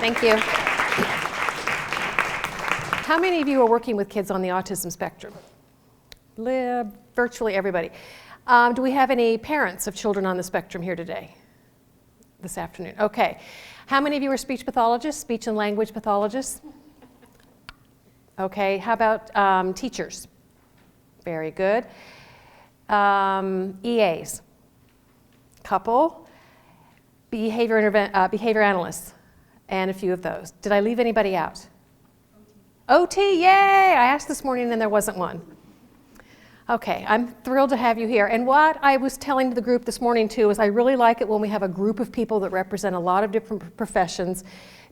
Thank you. How many of you are working with kids on the autism spectrum? Virtually everybody. Do we have any parents of children on the spectrum here today? This afternoon. Okay. How many of you are speech pathologists, speech and language pathologists? Okay. How about teachers? Very good. EAs? Couple. Behavior analysts? And a few of those. Did I leave anybody out? OT, yay! I asked this morning and there wasn't one. Okay, I'm thrilled to have you here. And what I was telling the group this morning too is I really like it when we have a group of people that represent a lot of different professions,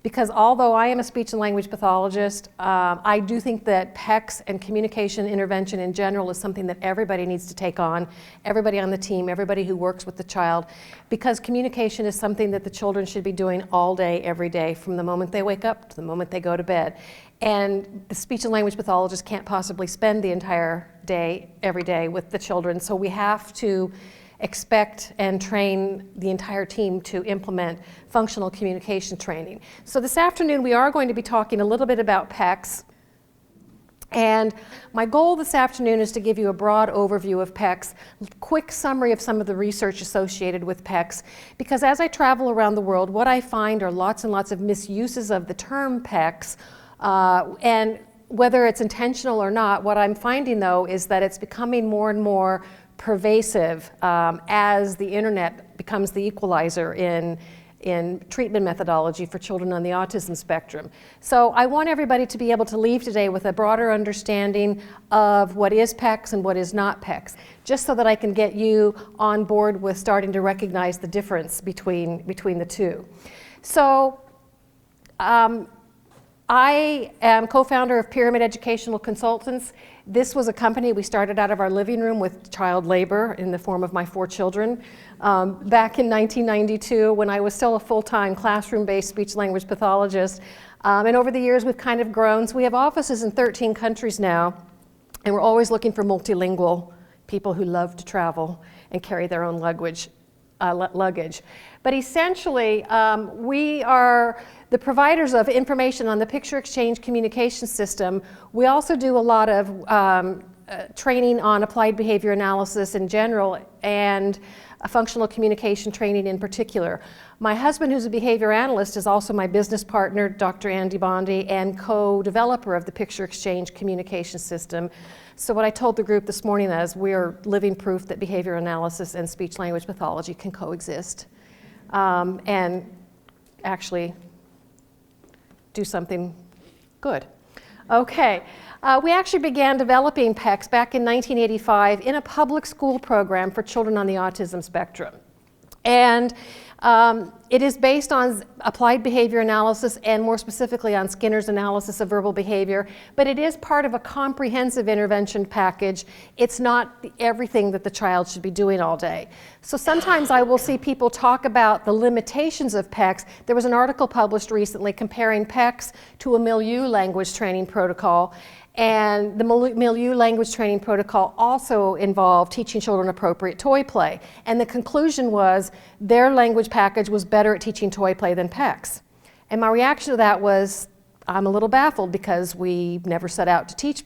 because although I am a speech and language pathologist, I do think that PECS and communication intervention in general is something that everybody needs to take on, everybody on the team, everybody who works with the child, because communication is something that the children should be doing all day, every day, from the moment they wake up to the moment they go to bed. And the speech and language pathologist can't possibly spend the entire day, every day with the children, so we have to expect and train the entire team to implement functional communication training. So this afternoon we are going to be talking a little bit about PECS, and my goal this afternoon is to give you a broad overview of PECS, quick summary of some of the research associated with PECS, because as I travel around the world, what I find are lots and lots of misuses of the term PECS, and whether it's intentional or not, what I'm finding though is that it's becoming more and more pervasive as the internet becomes the equalizer in treatment methodology for children on the autism spectrum. So I want everybody to be able to leave today with a broader understanding of what is PECS and what is not PECS, just so that I can get you on board with starting to recognize the difference between the two. So I am co-founder of Pyramid Educational Consultants. This was a company we started out of our living room with child labor in the form of my 4 children back in 1992 when I was still a full-time classroom-based speech-language pathologist. And over the years we've kind of grown. So we have offices in 13 countries now, and we're always looking for multilingual people who love to travel and carry their own luggage. But essentially, we are the providers of information on the picture exchange communication system. We also do a lot of training on applied behavior analysis in general and functional communication training in particular. My husband, who's a behavior analyst, is also my business partner, Dr. Andy Bondy, and co-developer of the picture exchange communication system. So what I told the group this morning is we're living proof that behavior analysis and speech language pathology can coexist and actually do something good. Okay, we actually began developing PECS back in 1985 in a public school program for children on the autism spectrum. And it is based on applied behavior analysis and more specifically on Skinner's analysis of verbal behavior, but it is part of a comprehensive intervention package. It's not everything that the child should be doing all day. So sometimes I will see people talk about the limitations of PECS. There was an article published recently comparing PECS to a milieu language training protocol. And the milieu language training protocol also involved teaching children appropriate toy play. And the conclusion was their language package was better at teaching toy play than PECS. And my reaction to that was, I'm a little baffled because we never set out to teach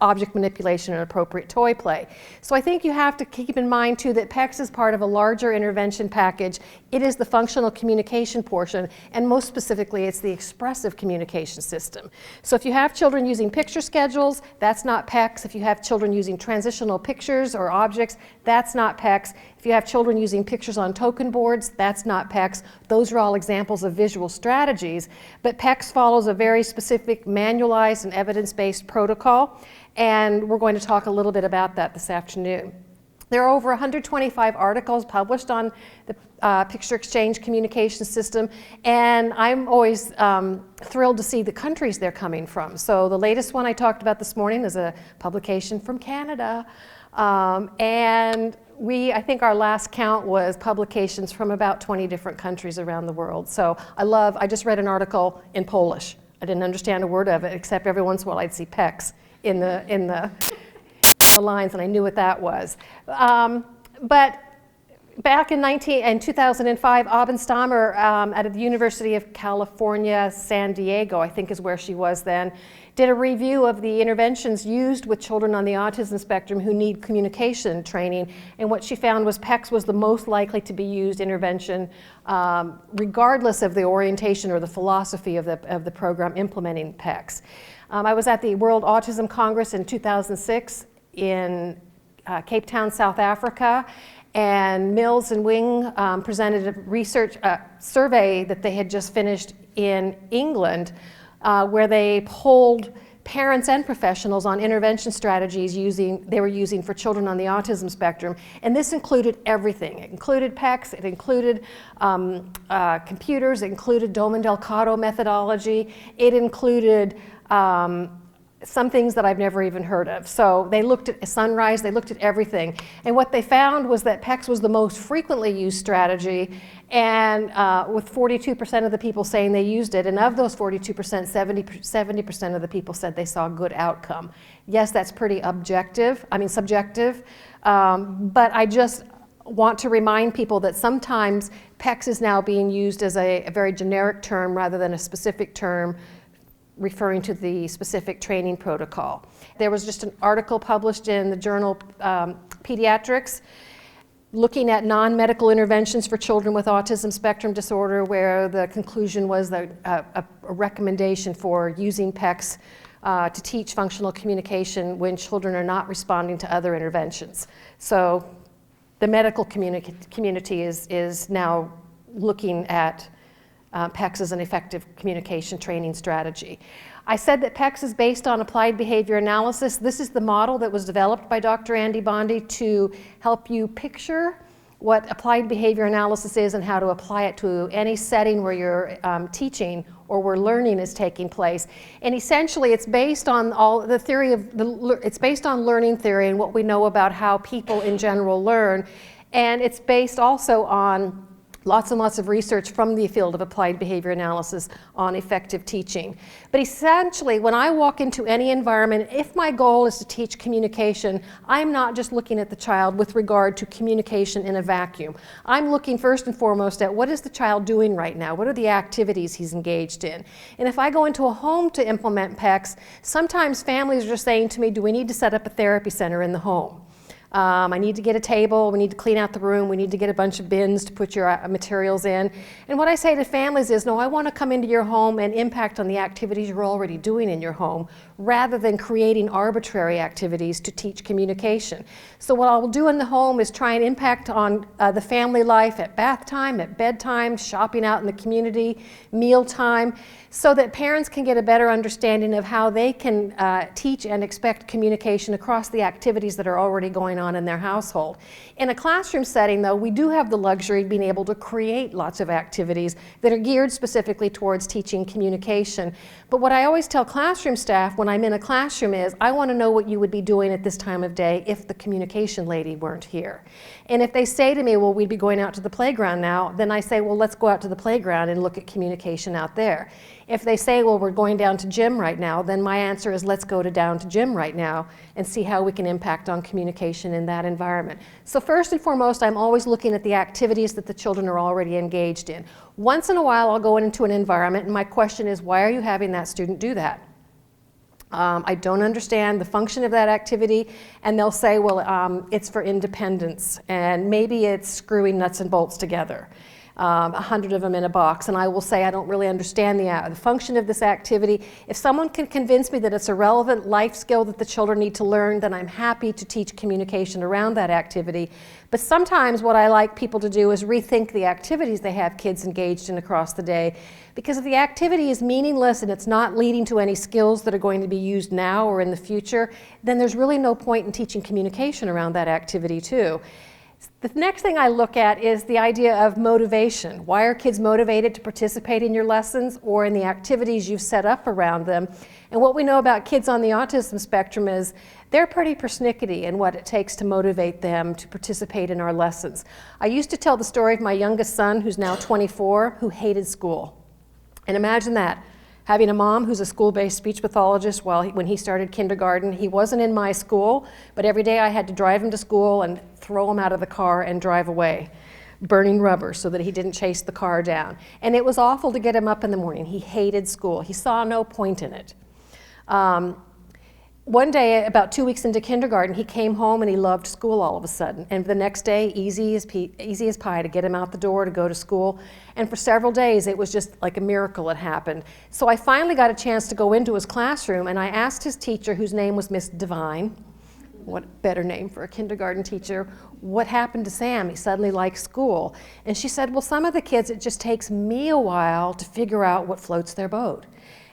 object manipulation and appropriate toy play. So I think you have to keep in mind too that PECS is part of a larger intervention package. It is the functional communication portion, and most specifically it's the expressive communication system. So if you have children using picture schedules, that's not PECS. If you have children using transitional pictures or objects, that's not PECS. If you have children using pictures on token boards, that's not PECS. Those are all examples of visual strategies, but PECS follows a very specific manualized and evidence-based protocol, and we're going to talk a little bit about that this afternoon. There are over 125 articles published on the picture exchange communication system, and I'm always thrilled to see the countries they're coming from. So the latest one I talked about this morning is a publication from Canada, and I think our last count was publications from about 20 different countries around the world. So I just read an article in Polish. I didn't understand a word of it, except every once in a while I'd see PECS in the lines, and I knew what that was. But Back in 2005, Abin Stahmer at the University of California, San Diego, I think is where she was then, did a review of the interventions used with children on the autism spectrum who need communication training, and what she found was PECS was the most likely to be used intervention regardless of the orientation or the philosophy of the program implementing PECS. I was at the World Autism Congress in 2006 in Cape Town, South Africa, and Mills and Wing presented a research survey that they had just finished in England where they polled parents and professionals on intervention strategies they were using for children on the autism spectrum. And this included everything. It included PECS, it included computers, it included Doman-Delgado methodology, it included some things that I've never even heard of. So they looked at Sunrise, they looked at everything. And what they found was that PECS was the most frequently used strategy, and with 42% of the people saying they used it, and of those 42%, 70% of the people said they saw a good outcome. Yes, that's pretty subjective, but I just want to remind people that sometimes PECS is now being used as a very generic term rather than a specific term referring to the specific training protocol. There was just an article published in the journal Pediatrics looking at non-medical interventions for children with autism spectrum disorder, where the conclusion was that a recommendation for using PECS to teach functional communication when children are not responding to other interventions. So the medical community is now looking at PECS as an effective communication training strategy. I said that PECS is based on applied behavior analysis. This is the model that was developed by Dr. Andy Bondy to help you picture what applied behavior analysis is and how to apply it to any setting where you're teaching or where learning is taking place. And essentially it's based on it's based on learning theory and what we know about how people in general learn. And it's based also on lots and lots of research from the field of applied behavior analysis on effective teaching. But essentially, when I walk into any environment, if my goal is to teach communication, I'm not just looking at the child with regard to communication in a vacuum. I'm looking first and foremost at what is the child doing right now? What are the activities he's engaged in? And if I go into a home to implement PECS, sometimes families are just saying to me, do we need to set up a therapy center in the home? I need to get a table, we need to clean out the room, we need to get a bunch of bins to put your materials in. And what I say to families is, no, I want to come into your home and impact on the activities you're already doing in your home, rather than creating arbitrary activities to teach communication. So what I'll do in the home is try and impact on the family life at bath time, at bedtime, shopping out in the community, mealtime, so that parents can get a better understanding of how they can teach and expect communication across the activities that are already going on in their household. In a classroom setting, though, we do have the luxury of being able to create lots of activities that are geared specifically towards teaching communication. But what I always tell classroom staff when I'm in a classroom is, I want to know what you would be doing at this time of day if the communication lady weren't here. And if they say to me, well, we'd be going out to the playground now, then I say, well, let's go out to the playground and look at communication out there. If they say, well, we're going down to gym right now, then my answer is, let's go down to gym right now and see how we can impact on communication in that environment. So first and foremost, I'm always looking at the activities that the children are already engaged in. Once in a while, I'll go into an environment, and my question is, why are you having that student do that? I don't understand the function of that activity, and they'll say, well, it's for independence, and maybe it's screwing nuts and bolts together. 100 of them in a box, and I will say I don't really understand the function of this activity. If someone can convince me that it's a relevant life skill that the children need to learn, then I'm happy to teach communication around that activity. But sometimes what I like people to do is rethink the activities they have kids engaged in across the day, because if the activity is meaningless and it's not leading to any skills that are going to be used now or in the future, then there's really no point in teaching communication around that activity too. The next thing I look at is the idea of motivation. Why are kids motivated to participate in your lessons or in the activities you've set up around them? And what we know about kids on the autism spectrum is they're pretty persnickety in what it takes to motivate them to participate in our lessons. I used to tell the story of my youngest son, who's now 24, who hated school. And imagine that. Having a mom who's a school-based speech pathologist when he started kindergarten. He wasn't in my school, but every day I had to drive him to school and throw him out of the car and drive away. burning rubber so that he didn't chase the car down. And it was awful to get him up in the morning. He hated school. He saw no point in it. One day, about 2 weeks into kindergarten, he came home and he loved school all of a sudden. And the next day, easy as pie to get him out the door to go to school. And for several days, it was just like a miracle had happened. So I finally got a chance to go into his classroom, and I asked his teacher, whose name was Miss Devine, what better name for a kindergarten teacher, what happened to Sam? He suddenly likes school. And she said, well, some of the kids, it just takes me a while to figure out what floats their boat.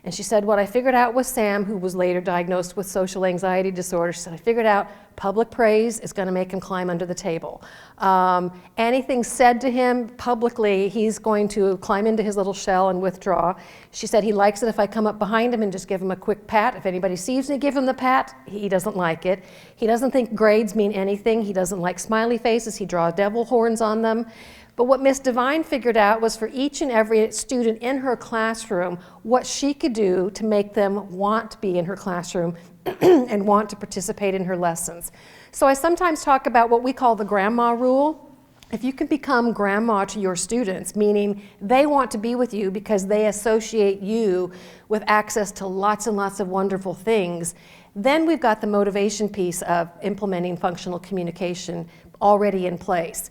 And she said, what I figured out with Sam, who was later diagnosed with social anxiety disorder, she said, I figured out public praise is going to make him climb under the table. Anything said to him publicly, he's going to climb into his little shell and withdraw. She said he likes it if I come up behind him and just give him a quick pat. If anybody sees me give him the pat, he doesn't like it. He doesn't think grades mean anything. He doesn't like smiley faces. He draws devil horns on them. But what Miss Devine figured out was for each and every student in her classroom, what she could do to make them want to be in her classroom and want to participate in her lessons. So I sometimes talk about what we call the grandma rule. If you can become grandma to your students, meaning they want to be with you because they associate you with access to lots and lots of wonderful things, then we've got the motivation piece of implementing functional communication already in place.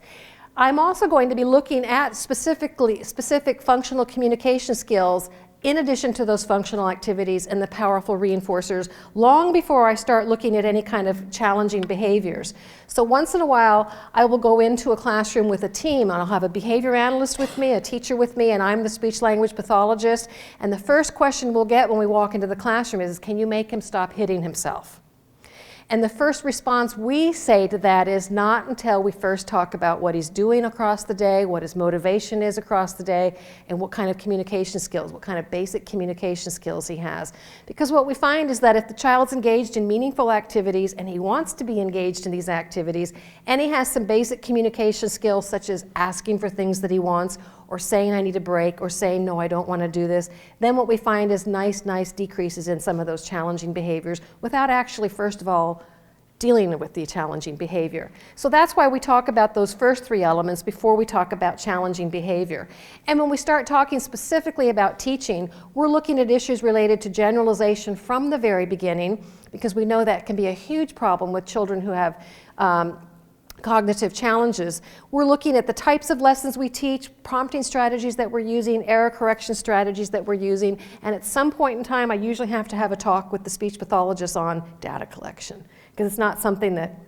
I'm also going to be looking at specific functional communication skills in addition to those functional activities and the powerful reinforcers long before I start looking at any kind of challenging behaviors. So once in a while, I will go into a classroom with a team, and I'll have a behavior analyst with me, a teacher with me, and I'm the speech-language pathologist. And the first question we'll get when we walk into the classroom is, can you make him stop hitting himself? And the first response we say to that is not until we first talk about what he's doing across the day, what his motivation is across the day, and what kind of communication skills, what kind of basic communication skills he has. Because what we find is that if the child's engaged in meaningful activities and he wants to be engaged in these activities, and he has some basic communication skills such as asking for things that he wants, or saying I need a break, or saying no, I don't want to do this, then what we find is nice decreases in some of those challenging behaviors without actually, first of all, dealing with the challenging behavior. So that's why we talk about those first three elements before we talk about challenging behavior. And when we start talking specifically about teaching, we're looking at issues related to generalization from the very beginning, because we know that can be a huge problem with children who have cognitive challenges. We're looking at the types of lessons we teach, prompting strategies that we're using, error correction strategies that we're using, and at some point in time I usually have to have a talk with the speech pathologist on data collection, because it's not something that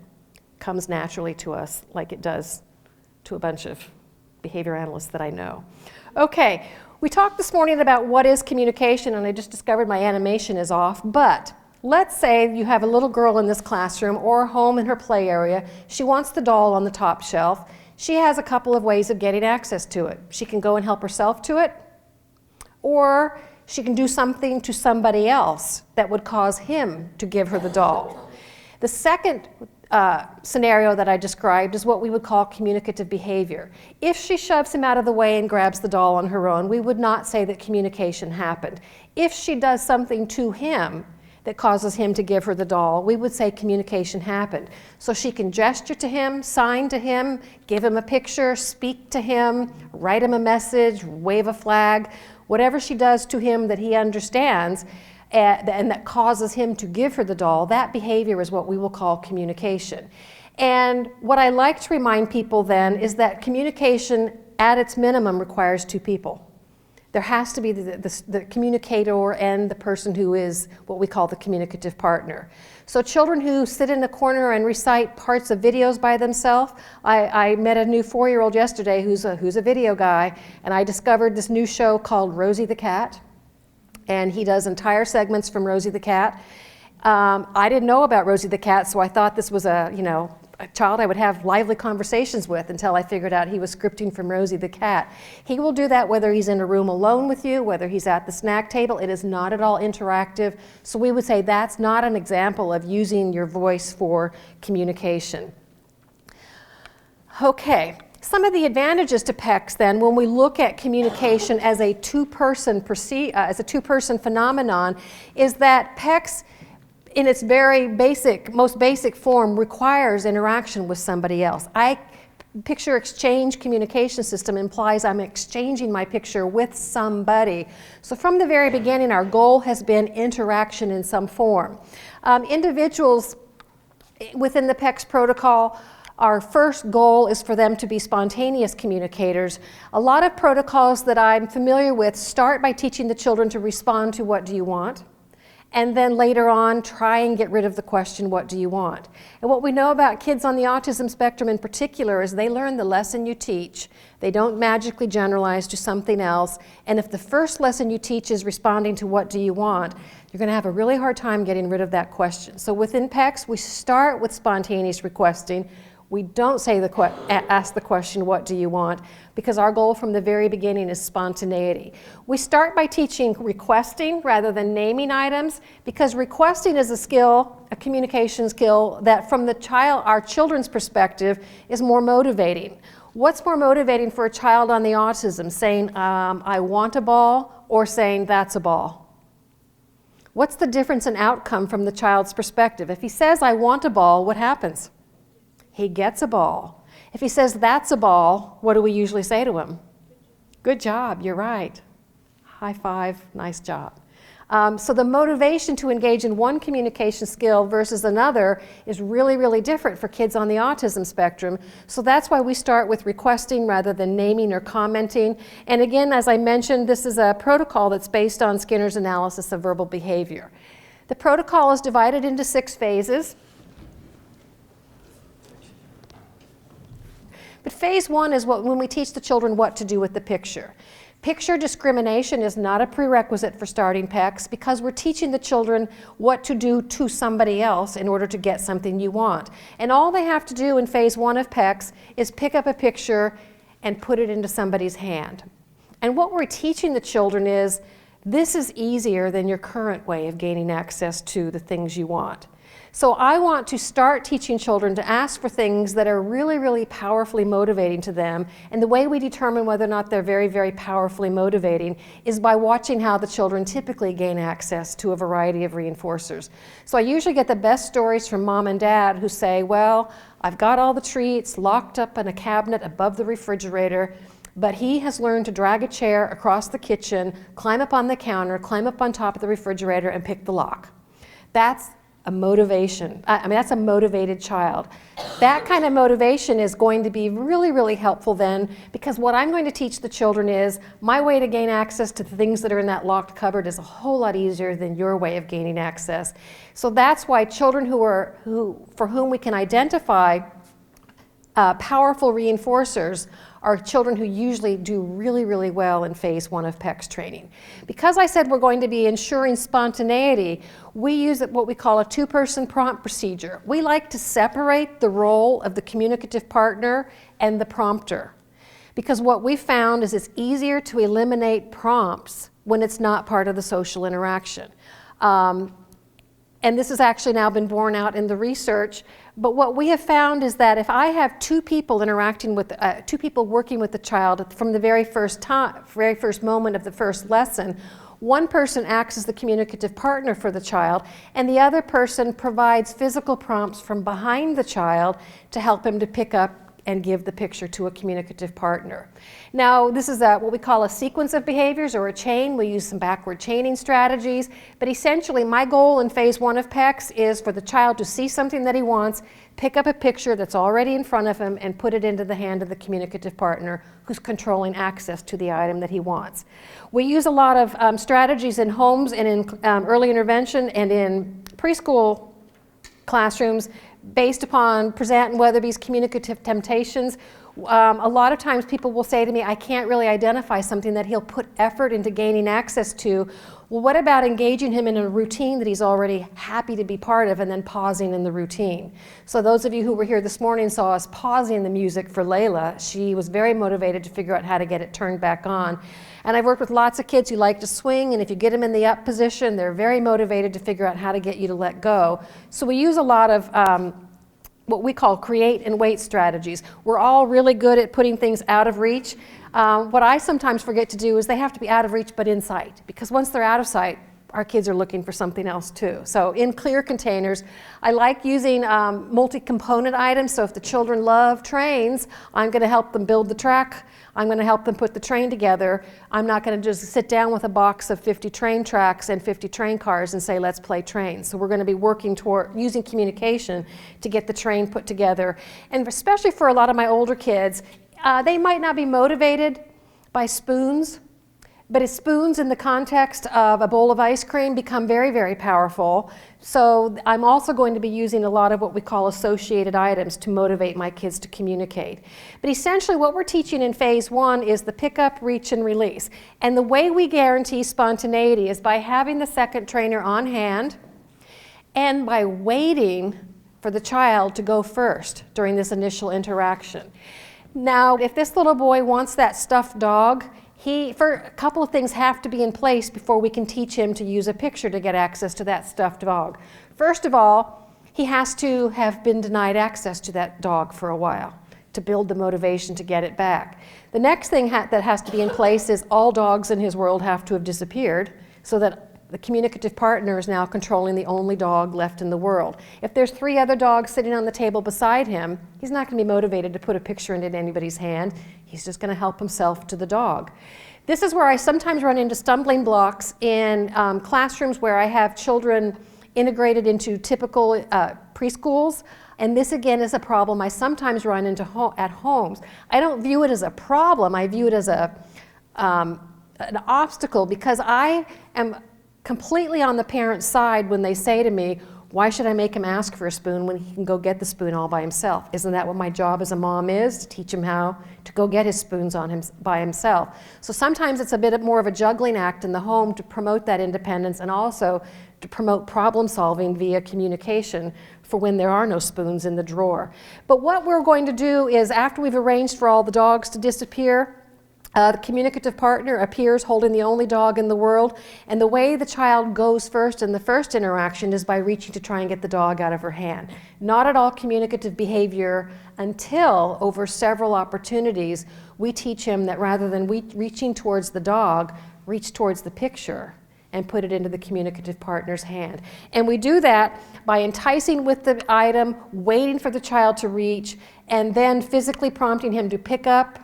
comes naturally to us like it does to a bunch of behavior analysts that I know. Okay, we talked this morning about what is communication, and I just discovered my animation is off, but let's say you have a little girl in this classroom or home in her play area. She wants the doll on the top shelf. She has a couple of ways of getting access to it. She can go and help herself to it, or she can do something to somebody else that would cause him to give her the doll. The second scenario that I described is what we would call communicative behavior. If she shoves him out of the way and grabs the doll on her own, we would not say that communication happened. If she does something to him that causes him to give her the doll, we would say communication happened. So she can gesture to him, sign to him, give him a picture, speak to him, write him a message, wave a flag, whatever she does to him that he understands and that causes him to give her the doll, that behavior is what we will call communication. And what I like to remind people then is that communication at its minimum requires two people. There has to be the communicator and the person who is what we call the communicative partner. So children who sit in a corner and recite parts of videos by themselves, I met a new 4-year-old yesterday who's a video guy, and I discovered this new show called Rosie the Cat, and he does entire segments from Rosie the Cat. I didn't know about Rosie the Cat, so I thought this was a child I would have lively conversations with until I figured out he was scripting from Rosie the Cat. He will do that whether he's in a room alone with you, whether he's at the snack table. It is not at all interactive. So we would say that's not an example of using your voice for communication. Okay, some of the advantages to PECS then, when we look at communication as a two-person phenomenon, is that PECS in its very basic, most basic form requires interaction with somebody else. picture exchange communication system implies I'm exchanging my picture with somebody. So from the very beginning, our goal has been interaction in some form. Individuals within the PECS protocol, our first goal is for them to be spontaneous communicators. A lot of protocols that I'm familiar with start by teaching the children to respond to what do you want? And then later on, try and get rid of the question, what do you want? And what we know about kids on the autism spectrum in particular is they learn the lesson you teach. They don't magically generalize to something else. And if the first lesson you teach is responding to what do you want, you're going to have a really hard time getting rid of that question. So within PECS, we start with spontaneous requesting. We don't say ask the question, what do you want? Because our goal from the very beginning is spontaneity. We start by teaching requesting rather than naming items, because requesting is a skill, a communication skill, that from our children's perspective is more motivating. What's more motivating for a child on the autism? Saying, I want a ball, or saying, that's a ball? What's the difference in outcome from the child's perspective? If he says, I want a ball, what happens? He gets a ball. If he says, that's a ball, what do we usually say to him? Good job, you're right. High five, nice job. So the motivation to engage in one communication skill versus another is really, really different for kids on the autism spectrum. So that's why we start with requesting rather than naming or commenting. And again, as I mentioned, this is a protocol that's based on Skinner's analysis of verbal behavior. The protocol is divided into 6 phases. But phase 1 is when we teach the children what to do with the picture. Picture discrimination is not a prerequisite for starting PECS because we're teaching the children what to do to somebody else in order to get something you want. And all they have to do in phase 1 of PECS is pick up a picture and put it into somebody's hand. And what we're teaching the children is this is easier than your current way of gaining access to the things you want. So I want to start teaching children to ask for things that are really, really powerfully motivating to them. And the way we determine whether or not they're very, very powerfully motivating is by watching how the children typically gain access to a variety of reinforcers. So I usually get the best stories from mom and dad who say, well, I've got all the treats locked up in a cabinet above the refrigerator, but he has learned to drag a chair across the kitchen, climb up on the counter, climb up on top of the refrigerator, and pick the lock. That's a motivation. That's a motivated child. That kind of motivation is going to be really, really helpful then, because what I'm going to teach the children is my way to gain access to the things that are in that locked cupboard is a whole lot easier than your way of gaining access. So that's why children for whom we can identify powerful reinforcers are children who usually do really, really well in phase 1 of PECS training. Because I said we're going to be ensuring spontaneity, we use what we call a 2-person prompt procedure. We like to separate the role of the communicative partner and the prompter. Because what we found is it's easier to eliminate prompts when it's not part of the social interaction. And this has actually now been borne out in the research. But what we have found is that if I have 2 people interacting with, 2 people working with the child from the very first moment of the first lesson, one person acts as the communicative partner for the child, and the other person provides physical prompts from behind the child to help him to pick up and give the picture to a communicative partner. Now, this is what we call a sequence of behaviors or a chain. We use some backward chaining strategies, but essentially my goal in phase 1 of PECS is for the child to see something that he wants, pick up a picture that's already in front of him and put it into the hand of the communicative partner who's controlling access to the item that he wants. We use a lot of strategies in homes and in early intervention and in preschool classrooms based upon Prezant and Weatherby's communicative temptations. A lot of times people will say to me, I can't really identify something that he'll put effort into gaining access to. Well, what about engaging him in a routine that he's already happy to be part of and then pausing in the routine? So those of you who were here this morning saw us pausing the music for Layla. She was very motivated to figure out how to get it turned back on. And I've worked with lots of kids who like to swing, and if you get them in the up position, they're very motivated to figure out how to get you to let go. So we use a lot of what we call create and wait strategies. We're all really good at putting things out of reach. What I sometimes forget to do is they have to be out of reach but in sight, because once they're out of sight, our kids are looking for something else too. So in clear containers, I like using multi-component items. So if the children love trains, I'm going to help them build the track. I'm going to help them put the train together. I'm not going to just sit down with a box of 50 train tracks and 50 train cars and say, let's play trains. So we're going to be working toward using communication to get the train put together. And especially for a lot of my older kids, they might not be motivated by spoons, but spoons in the context of a bowl of ice cream become very, very powerful. So I'm also going to be using a lot of what we call associated items to motivate my kids to communicate. But essentially what we're teaching in phase 1 is the pick up, reach, and release. And the way we guarantee spontaneity is by having the second trainer on hand and by waiting for the child to go first during this initial interaction. Now, if this little boy wants that stuffed dog, for a couple of things have to be in place before we can teach him to use a picture to get access to that stuffed dog. First of all, he has to have been denied access to that dog for a while to build the motivation to get it back. The next thing that has to be in place is all dogs in his world have to have disappeared so that the communicative partner is now controlling the only dog left in the world. If there's 3 other dogs sitting on the table beside him, he's not going to be motivated to put a picture into anybody's hand. He's just going to help himself to the dog. This is where I sometimes run into stumbling blocks in classrooms where I have children integrated into typical preschools. And this again is a problem I sometimes run into at homes. I don't view it as a problem. I view it as an obstacle because I am completely on the parent's side when they say to me, why should I make him ask for a spoon when he can go get the spoon all by himself? Isn't that what my job as a mom is, to teach him how to go get his spoons by himself? So sometimes it's a bit more of a juggling act in the home to promote that independence and also to promote problem solving via communication for when there are no spoons in the drawer. But what we're going to do is after we've arranged for all the dogs to disappear, the communicative partner appears holding the only dog in the world, and the way the child goes first in the first interaction is by reaching to try and get the dog out of her hand. Not at all communicative behavior until, over several opportunities, we teach him that rather than reaching towards the dog, reach towards the picture and put it into the communicative partner's hand. And we do that by enticing with the item, waiting for the child to reach, and then physically prompting him to pick up,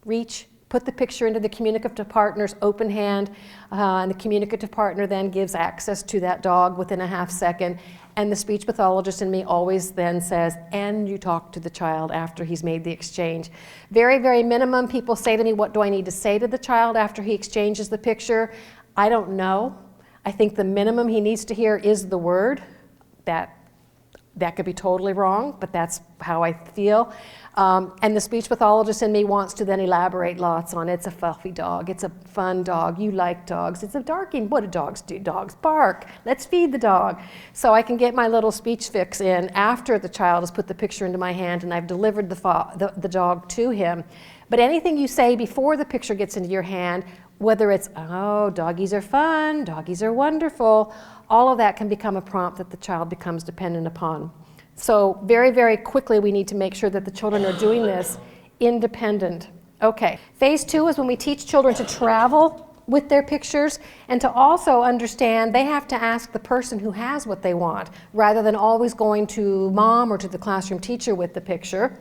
reach, put the picture into the communicative partner's open hand, and the communicative partner then gives access to that dog within a half second. And the speech pathologist in me always then says, and you talk to the child after he's made the exchange. Very, very minimum, people say to me, what do I need to say to the child after he exchanges the picture? I don't know. I think the minimum he needs to hear is the word. That could be totally wrong, but that's how I feel. And the speech pathologist in me wants to then elaborate lots on it's a fluffy dog, it's a fun dog, you like dogs, it's a darking, what do dogs do? Dogs bark, let's feed the dog. So I can get my little speech fix in after the child has put the picture into my hand and I've delivered the dog to him. But anything you say before the picture gets into your hand, whether it's, oh, doggies are fun, doggies are wonderful, all of that can become a prompt that the child becomes dependent upon. So very, very quickly we need to make sure that the children are doing this independent. Okay, phase 2 is when we teach children to travel with their pictures and to also understand they have to ask the person who has what they want rather than always going to mom or to the classroom teacher with the picture.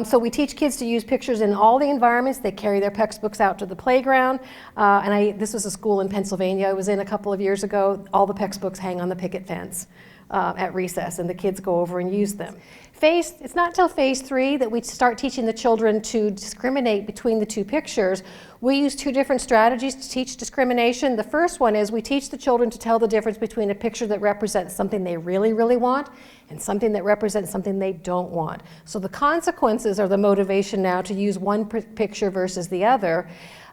So we teach kids to use pictures in all the environments. They carry their PECS books out to the playground. This was a school in Pennsylvania I was in a couple of years ago. All the PECS books hang on the picket fence at recess, and the kids go over and use them. It's not until phase 3 that we start teaching the children to discriminate between the two pictures. We use 2 different strategies to teach discrimination. The first one is we teach the children to tell the difference between a picture that represents something they really, really want and something that represents something they don't want. So the consequences are the motivation now to use one picture versus the other.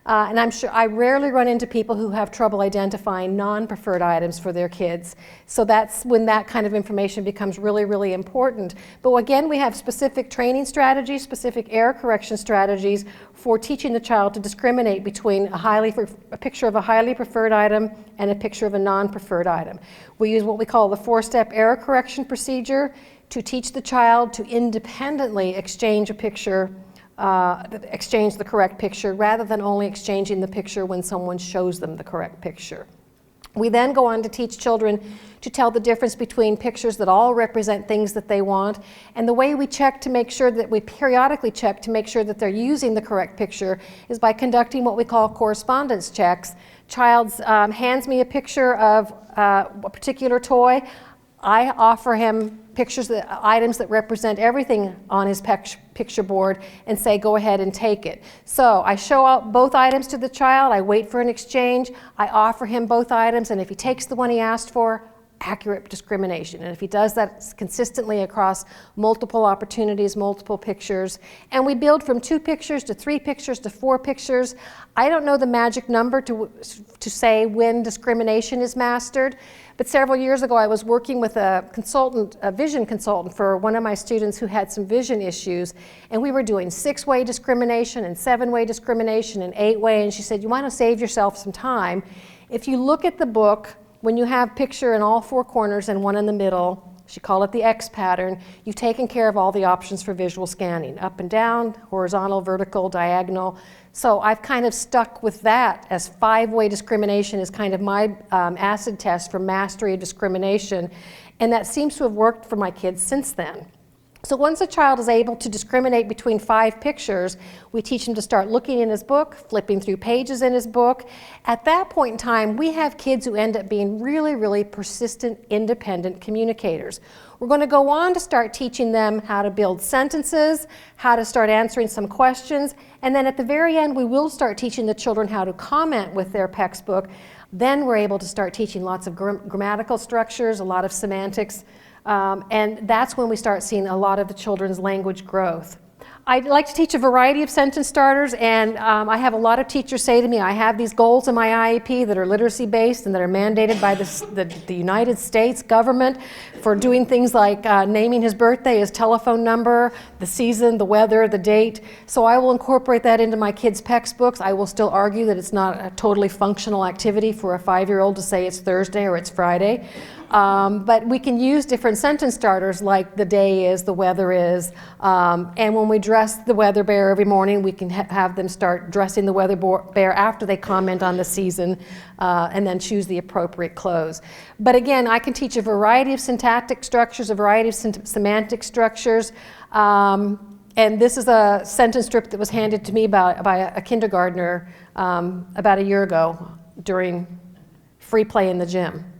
And I'm sure I rarely run into people who have trouble identifying non-preferred items for their kids. So that's when that kind of information becomes really, really important. But again, we have specific training strategies, specific error correction strategies for teaching the child to discriminate between a picture of a highly preferred item and a picture of a non-preferred item. We use what we call the 4-step error correction procedure to teach the child to independently exchange a picture exchange the correct picture rather than only exchanging the picture when someone shows them the correct picture. We then go on to teach children to tell the difference between pictures that all represent things that they want, and the way we check to make sure that we periodically check to make sure that they're using the correct picture is by conducting what we call correspondence checks. Child hands me a picture of a particular toy. I offer him items that represent everything on his picture board and say, go ahead and take it. So I show out both items to the child, I wait for an exchange, I offer him both items, and if he takes the one he asked for, accurate discrimination. And if he does that consistently across multiple opportunities, multiple pictures, and we build from 2 pictures to 3 pictures to 4 pictures, I don't know the magic number to say when discrimination is mastered, but several years ago I was working with a consultant, a vision consultant for one of my students who had some vision issues, and we were doing 6-way discrimination and 7-way discrimination and 8-way, and she said, you want to save yourself some time. If you look at the book, when you have picture in all 4 corners and one in the middle, she called it the X pattern, you've taken care of all the options for visual scanning, up and down, horizontal, vertical, diagonal. So I've kind of stuck with that as 5-way discrimination is kind of my acid test for mastery of discrimination, and that seems to have worked for my kids since then. So once a child is able to discriminate between 5 pictures, we teach him to start looking in his book, flipping through pages in his book. At that point in time, we have kids who end up being really, really persistent, independent communicators. We're going to go on to start teaching them how to build sentences, how to start answering some questions, and then at the very end, we will start teaching the children how to comment with their PECS book. Then we're able to start teaching lots of grammatical structures, a lot of semantics, and that's when we start seeing a lot of the children's language growth. I like to teach a variety of sentence starters, and I have a lot of teachers say to me, I have these goals in my IEP that are literacy based and that are mandated by the United States government for doing things like naming his birthday, his telephone number, the season, the weather, the date. So I will incorporate that into my kids' PECS books. I will still argue that it's not a totally functional activity for a 5-year-old to say it's Thursday or it's Friday. But we can use different sentence starters like the day is, the weather is, and when we dress the weather bear every morning, we can have them start dressing the weather bear after they comment on the season, and then choose the appropriate clothes. But again, I can teach a variety of syntactic structures, a variety of semantic structures, and this is a sentence strip that was handed to me by a kindergartner about a year ago during free play in the gym.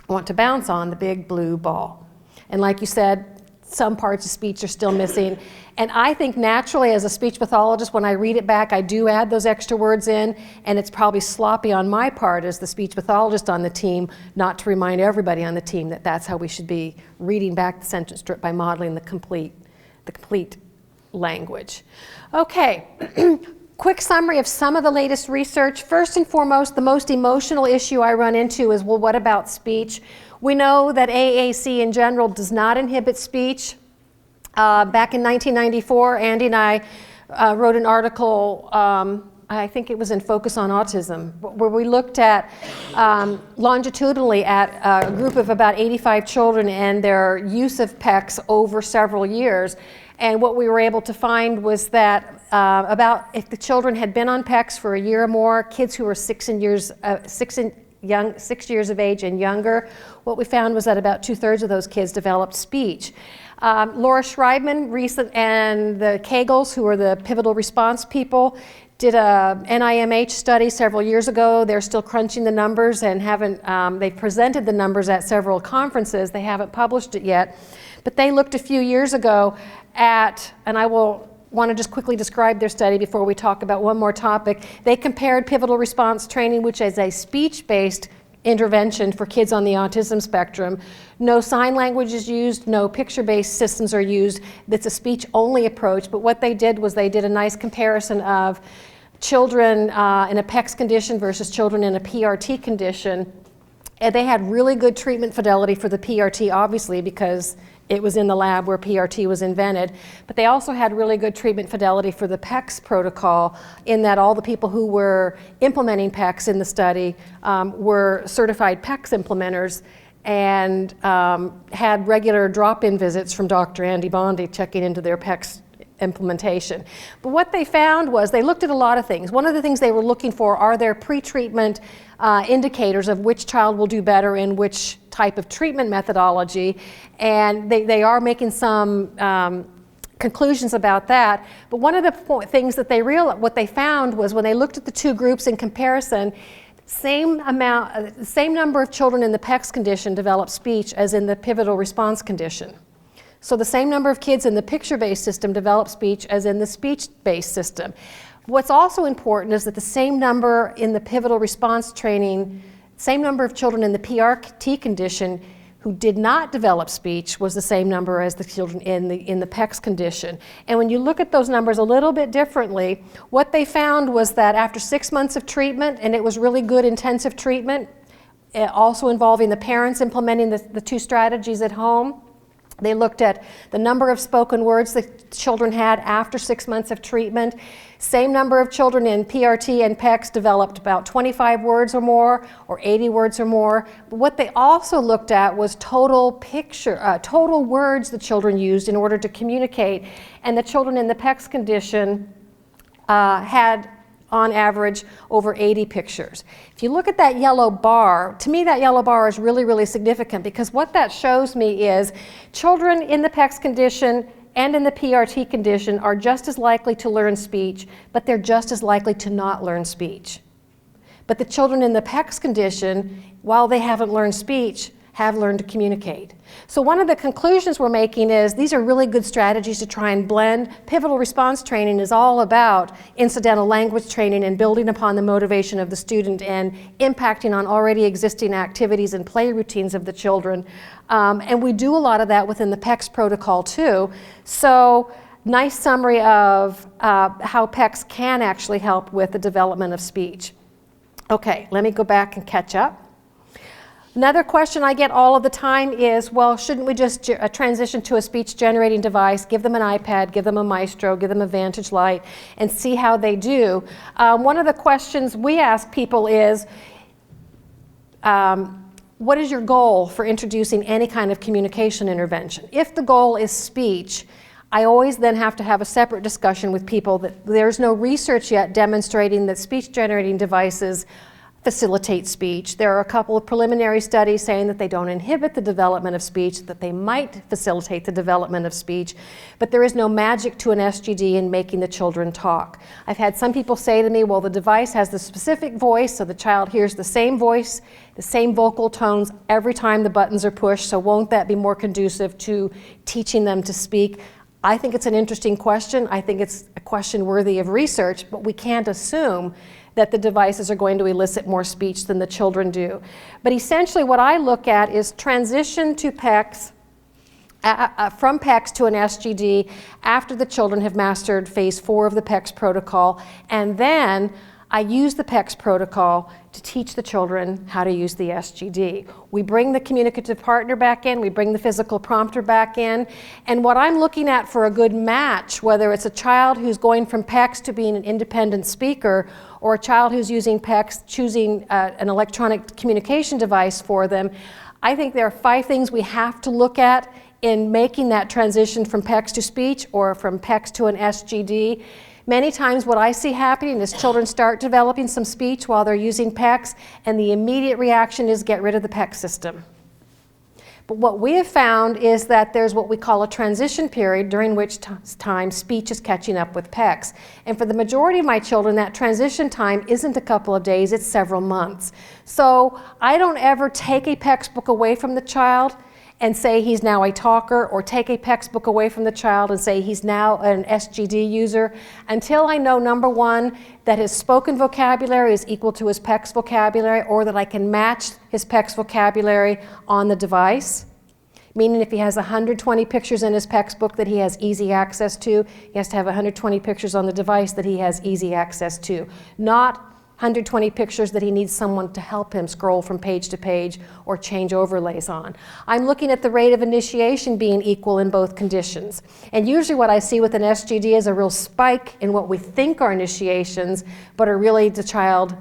I want to bounce on the big blue ball. And like you said, some parts of speech are still missing. And I think naturally as a speech pathologist, when I read it back, I do add those extra words in, and it's probably sloppy on my part as the speech pathologist on the team not to remind everybody on the team that that's how we should be reading back the sentence strip by modeling the complete language. Okay. Quick summary of some of the latest research. First and foremost, the most emotional issue I run into is, well, what about speech? We know that AAC in general does not inhibit speech. Back in 1994, Andy and I wrote an article, I think it was in Focus on Autism, where we looked at longitudinally at a group of about 85 children and their use of PECS over several years. And what we were able to find was that if the children had been on PECS for a year or more, kids who were 6 years of age and younger, what we found was that about 2/3 of those kids developed speech. Laura Schreibman and the Koegels, who are the pivotal response people, did a NIMH study several years ago. They're still crunching the numbers and they've presented the numbers at several conferences. They haven't published it yet. But they looked a few years ago at, and I will want to just quickly describe their study before we talk about one more topic. They compared pivotal response training, which is a speech-based intervention for kids on the autism spectrum. No sign language is used, no picture-based systems are used. It's a speech-only approach, but what they did was they did a nice comparison of children in a PECS condition versus children in a PRT condition. And they had really good treatment fidelity for the PRT, obviously, because it was in the lab where PRT was invented. But they also had really good treatment fidelity for the PECS protocol, in that all the people who were implementing PECS in the study were certified PECS implementers and had regular drop-in visits from Dr. Andy Bondy checking into their PECS implementation. But what they found was they looked at a lot of things. One of the things they were looking for are there pre-treatment indicators of which child will do better in which type of treatment methodology, and they are making some conclusions about that. But one of the things that what they found was when they looked at the two groups in comparison, same number of children in the PECS condition developed speech as in the pivotal response condition. So the same number of kids in the picture-based system developed speech as in the speech-based system. What's also important is that the same number in the pivotal response training, same number of children in the PRT condition who did not develop speech was the same number as the children in the PECS condition. And when you look at those numbers a little bit differently, what they found was that after 6 months of treatment, and it was really good intensive treatment, also involving the parents implementing the two strategies at home, they looked at the number of spoken words that children had after 6 months of treatment. Same number of children in PRT and PECS developed about 25 words or more, or 80 words or more. But what they also looked at was total words the children used in order to communicate. And the children in the PECS condition had, on average, over 80 pictures. If you look at that yellow bar, to me that yellow bar is really, really significant, because what that shows me is children in the PECS condition and in the PRT condition are just as likely to learn speech, but they're just as likely to not learn speech. But the children in the PECS condition, while they haven't learned speech, have learned to communicate. So one of the conclusions we're making is these are really good strategies to try and blend. Pivotal response training is all about incidental language training and building upon the motivation of the student and impacting on already existing activities and play routines of the children. And we do a lot of that within the PECS protocol too. So nice summary of how PECS can actually help with the development of speech. Okay, let me go back and catch up. Another question I get all of the time is, well, shouldn't we just transition to a speech generating device, give them an iPad, give them a Maestro, give them a Vantage Light, and see how they do? One of the questions we ask people is, what is your goal for introducing any kind of communication intervention? If the goal is speech, I always then have to have a separate discussion with people that there's no research yet demonstrating that speech generating devices facilitate speech. There are a couple of preliminary studies saying that they don't inhibit the development of speech, that they might facilitate the development of speech, but there is no magic to an SGD in making the children talk. I've had some people say to me, well, the device has the specific voice, so the child hears the same voice, the same vocal tones every time the buttons are pushed, so won't that be more conducive to teaching them to speak? I think it's an interesting question. I think it's a question worthy of research, but we can't assume that the devices are going to elicit more speech than the children do. But essentially what I look at is transition to PECS, from PECS to an SGD after the children have mastered phase 4 of the PECS protocol, and then I use the PECS protocol to teach the children how to use the SGD. We bring the communicative partner back in, we bring the physical prompter back in, and what I'm looking at for a good match, whether it's a child who's going from PECS to being an independent speaker, or a child who's using PECS, choosing an electronic communication device for them, I think there are 5 things we have to look at in making that transition from PECS to speech or from PECS to an SGD. Many times what I see happening is children start developing some speech while they're using PECS, and the immediate reaction is get rid of the PECS system. But what we have found is that there's what we call a transition period during which time speech is catching up with PECS. And for the majority of my children, that transition time isn't a couple of days, it's several months. So I don't ever take a PECS book away from the child and say he's now a talker, or take a PECS book away from the child and say he's now an SGD user, until I know, number one, that his spoken vocabulary is equal to his PECS vocabulary, or that I can match his PECS vocabulary on the device. Meaning if he has 120 pictures in his PECS book that he has easy access to, he has to have 120 pictures on the device that he has easy access to. Not 120 pictures that he needs someone to help him scroll from page to page or change overlays on. I'm looking at the rate of initiation being equal in both conditions. And usually what I see with an SGD is a real spike in what we think are initiations, but are really the child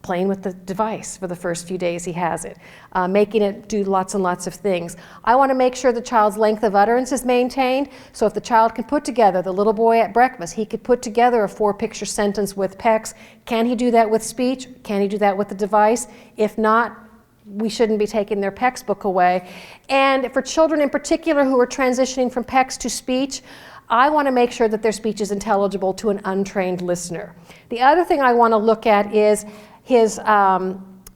playing with the device for the first few days he has it, making it do lots and lots of things. I want to make sure the child's length of utterance is maintained. So if the child can put together, the little boy at breakfast, he could put together a 4-picture sentence with PECS. Can he do that with speech? Can he do that with the device? If not, we shouldn't be taking their PECS book away. And for children in particular who are transitioning from PECS to speech, I want to make sure that their speech is intelligible to an untrained listener. The other thing I want to look at is his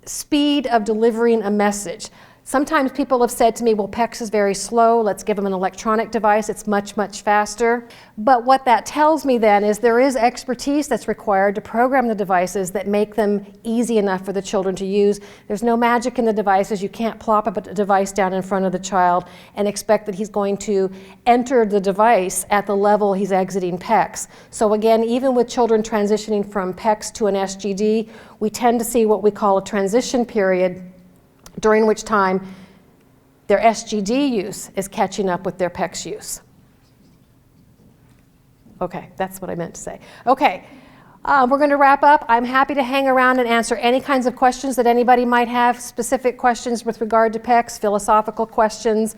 speed of delivering a message. Sometimes people have said to me, well, PECS is very slow, let's give them an electronic device, it's much, much faster. But what that tells me then is there is expertise that's required to program the devices that make them easy enough for the children to use. There's no magic in the devices. You can't plop a device down in front of the child and expect that he's going to enter the device at the level he's exiting PECS. So again, even with children transitioning from PECS to an SGD, we tend to see what we call a transition period, during which time their SGD use is catching up with their PECS use. Okay, that's what I meant to say. Okay, we're going to wrap up. I'm happy to hang around and answer any kinds of questions that anybody might have, specific questions with regard to PECS, philosophical questions.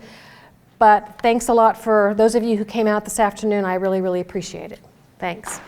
But thanks a lot for those of you who came out this afternoon. I really, really appreciate it. Thanks.